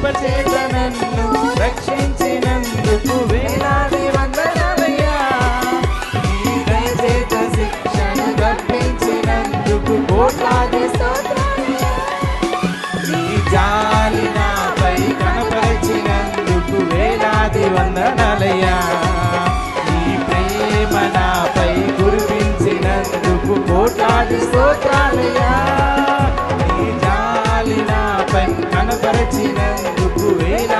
చేత నన్ను రక్షించినందుకు వేలాది వందనాలయ్యా. నీ దయ చేత శిక్షను తప్పించినందుకు కోట్లాది స్తోత్రాలయ్యా. నీ జాలి నాపై కనపరిచినందుకు వేలాది వందనాలయ్యా. నీ ప్రేమ నాపై కురిపించినందుకు కోట్లాది స్తోత్రాలయ్యా. నీ జాలి నాపై కనపరిచినందుకు వేలాది